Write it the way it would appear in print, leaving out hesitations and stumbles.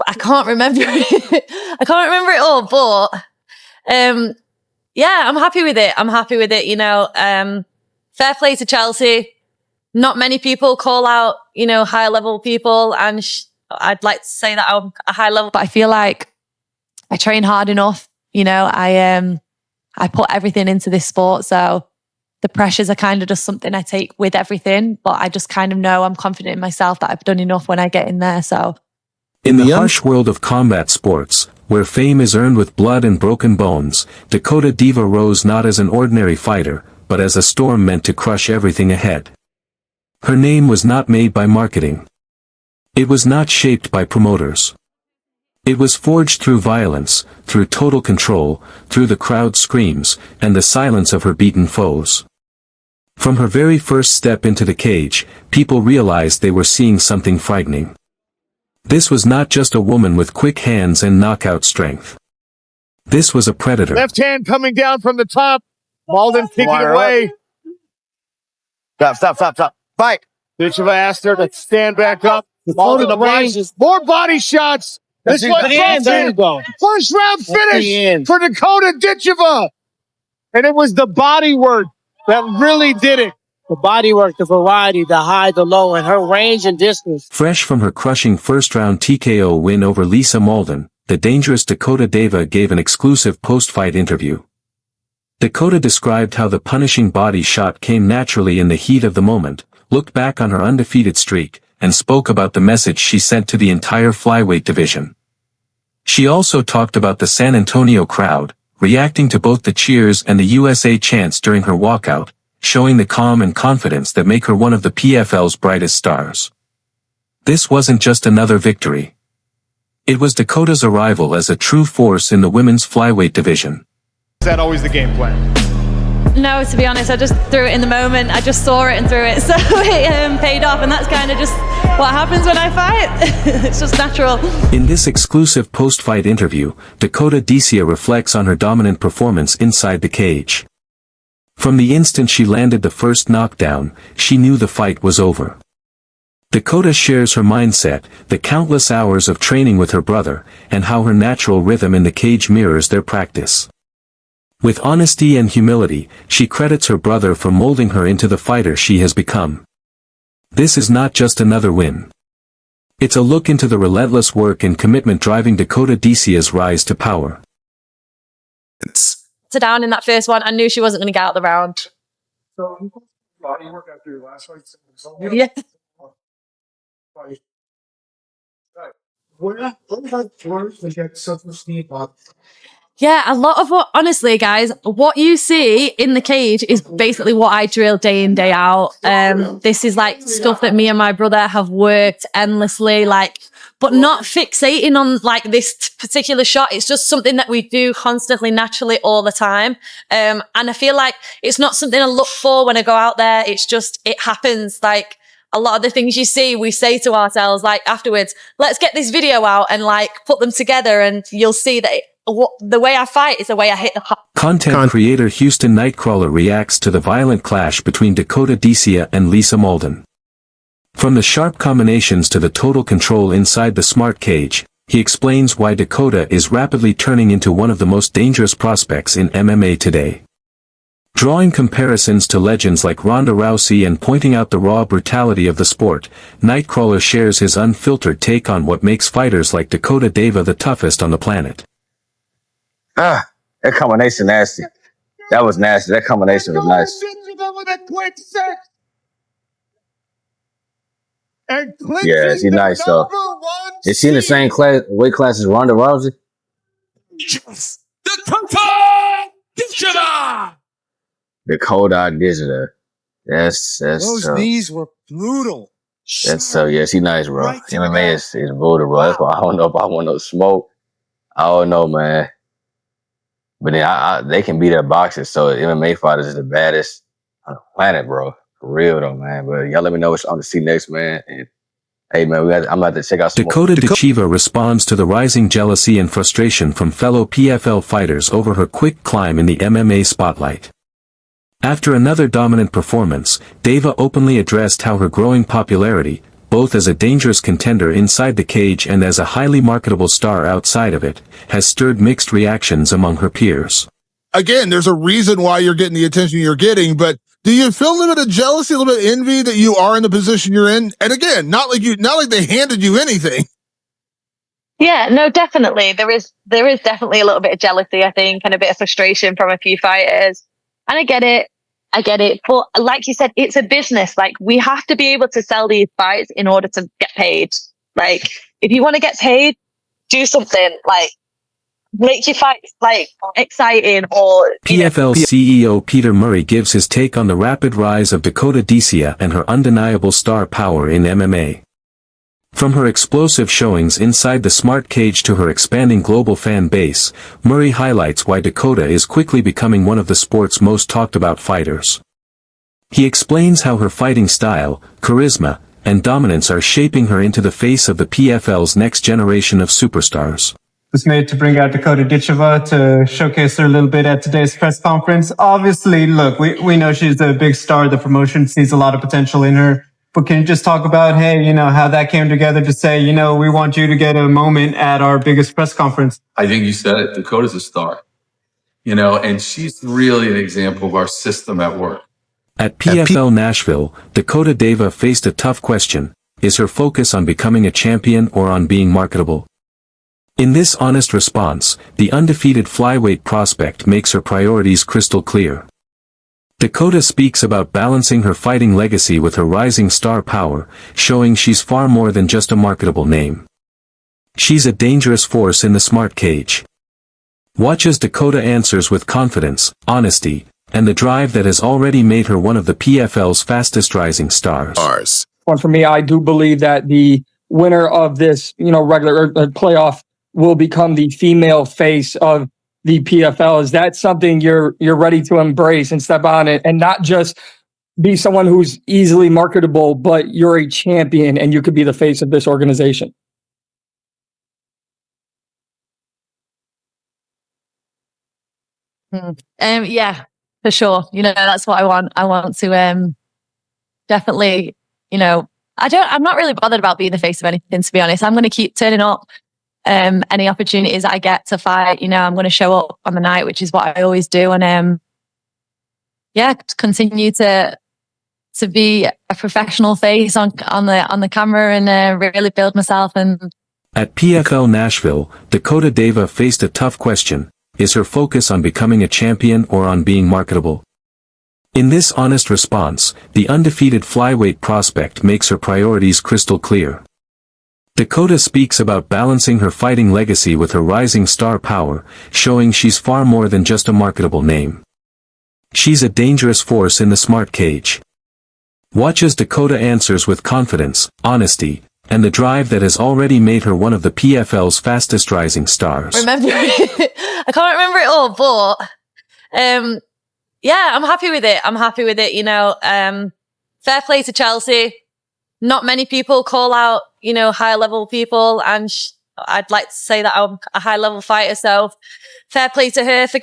I can't remember it. I can't remember it all, but yeah, I'm happy with it. I'm happy with it. You know, fair play to Chelsea. Not many people call out, you know, high level people, and I'd like to say that I'm a high level, but I feel like I train hard enough. You know, I put everything into this sport, so the pressures are kind of just something I take with everything. But I just kind of know I'm confident in myself that I've done enough when I get in there. So, in the harsh world of combat sports, where fame is earned with blood and broken bones, Dakota Diva rose not as an ordinary fighter, but as a storm meant to crush everything ahead. Her name was not made by marketing. It was not shaped by promoters. It was forged through violence, through total control, through the crowd screams, and the silence of her beaten foes. From her very first step into the cage, people realized they were seeing something frightening. This was not just a woman with quick hands and knockout strength. This was a predator. Left hand coming down from the top. Mauldin kicking away. Stop. Fight. Ditcheva asked her to stand back up. Mauldin the body. More body shots. This one first round finish for Dakota Ditcheva. And it was the body work that really did it. The body work, the variety, the high, the low, and her range and distance. Fresh from her crushing first-round TKO win over Lisa Mauldin, the dangerous Dakota Diva gave an exclusive post-fight interview. Dakota described how the punishing body shot came naturally in the heat of the moment, looked back on her undefeated streak, and spoke about the message she sent to the entire flyweight division. She also talked about the San Antonio crowd, reacting to both the cheers and the USA chants during her walkout, showing the calm and confidence that make her one of the PFL's brightest stars. This wasn't just another victory. It was Dakota's arrival as a true force in the women's flyweight division. Is that always the game plan? no, to be honest, I just threw it in the moment. I just saw it and threw it, so it paid off, and that's kind of just what happens when I fight. It's just natural. In this exclusive post-fight interview, Dakota Ditcheva reflects on her dominant performance inside the cage. From the instant she landed the first knockdown, she knew the fight was over. Dakota shares her mindset, the countless hours of training with her brother, and how her natural rhythm in the cage mirrors their practice. With honesty and humility, she credits her brother for molding her into the fighter she has become. This is not just another win. It's a look into the relentless work and commitment driving Dakota Ditcheva's rise to power. Down in that first one, I knew she wasn't going to get out of the round. So, body work after your last fight? Yeah. Yeah, a lot of what, honestly, guys, what you see in the cage is basically what I drill day in, day out. This is like stuff that me and my brother have worked endlessly, but not fixating on like this particular shot. It's just something that we do constantly, naturally, all the time. And I feel like it's not something I look for when I go out there. It's just, it happens. Like a lot of the things you see, we say to ourselves, like afterwards, let's get this video out and like put them together, and you'll see that the way I fight is the way I hit the heart. Content creator Houston Nightcrawler reacts to the violent clash between Dakota Ditcheva and Lisa Mauldin. From the sharp combinations to the total control inside the smart cage, he explains why Dakota is rapidly turning into one of the most dangerous prospects in MMA today. Drawing comparisons to legends like Ronda Rousey and pointing out the raw brutality of the sport, Nightcrawler shares his unfiltered take on what makes fighters like Dakota Ditcheva the toughest on the planet. That combination nasty. That was nasty. That combination was nice. Yeah, she's nice though. Is she in the same weight class as Ronda Rousey? Dakota Ditcheva! Dakota Ditcheva. Those knees were brutal. Yeah, she nice, bro. Right, MMA is brutal, bro. That's why I don't know if I want no smoke. I don't know, man. But then they can beat their boxers, so MMA fighters is the baddest on the planet, bro. For real though, man. But y'all let me know what I'm to see next, man. And hey, man, I'm about to check out some Dakota Ditcheva responds to the rising jealousy and frustration from fellow PFL fighters over her quick climb in the MMA spotlight. After another dominant performance, Ditcheva openly addressed how her growing popularity, both as a dangerous contender inside the cage and as a highly marketable star outside of it, has stirred mixed reactions among her peers. Again, there's a reason why you're getting the attention you're getting, but do you feel a little bit of jealousy, a little bit of envy that you are in the position you're in? And again, not like they handed you anything. Yeah, no, definitely. There is definitely a little bit of jealousy, I think, and a bit of frustration from a few fighters. And I get it. But like you said, it's a business. Like, we have to be able to sell these fights in order to get paid. Like, if you want to get paid, do something. Like, make your fights like exciting or PFL CEO Peter Murray gives his take on the rapid rise of Dakota Ditcheva and her undeniable star power in MMA. From her explosive showings inside the smart cage to her expanding global fan base, Murray highlights why Dakota is quickly becoming one of the sport's most talked about fighters. He explains how her fighting style, charisma, and dominance are shaping her into the face of the PFL's next generation of superstars. Was made to bring out Dakota Ditcheva to showcase her a little bit at today's press conference. Obviously, look, we know she's a big star. The promotion sees a lot of potential in her. But can you just talk about, hey, how that came together to say, we want you to get a moment at our biggest press conference? I think you said it. Dakota's a star, and she's really an example of our system at work. At PFL Nashville, Dakota Ditcheva faced a tough question. Is her focus on becoming a champion or on being marketable? In this honest response, the undefeated flyweight prospect makes her priorities crystal clear. Dakota speaks about balancing her fighting legacy with her rising star power, showing she's far more than just a marketable name. She's a dangerous force in the smart cage. Watch as Dakota answers with confidence, honesty, and the drive that has already made her one of the PFL's fastest rising stars. One for me, I do believe that the winner of this, regular playoff will become the female face of the PFL. Is that something you're ready to embrace and step on it and not just be someone who's easily marketable, but you're a champion and you could be the face of this organization? Yeah, for sure. That's what I want. I want to definitely, I'm not really bothered about being the face of anything, to be honest. I'm going to keep turning up. Any opportunities I get to fight, I'm going to show up on the night, which is what I always do. And, continue to be a professional face on the camera and really build myself. And at PFL Nashville, Dakota Ditcheva faced a tough question. Is her focus on becoming a champion or on being marketable? In this honest response, the undefeated flyweight prospect makes her priorities crystal clear. Dakota speaks about balancing her fighting legacy with her rising star power, showing she's far more than just a marketable name. She's a dangerous force in the smart cage. Watch as Dakota answers with confidence, honesty, and the drive that has already made her one of the PFL's fastest rising stars. I can't remember it all, but I'm happy with it. Fair play to Chelsea. Not many people call out, high level people, and I'd like to say that I'm a high level fighter. So fair play to her for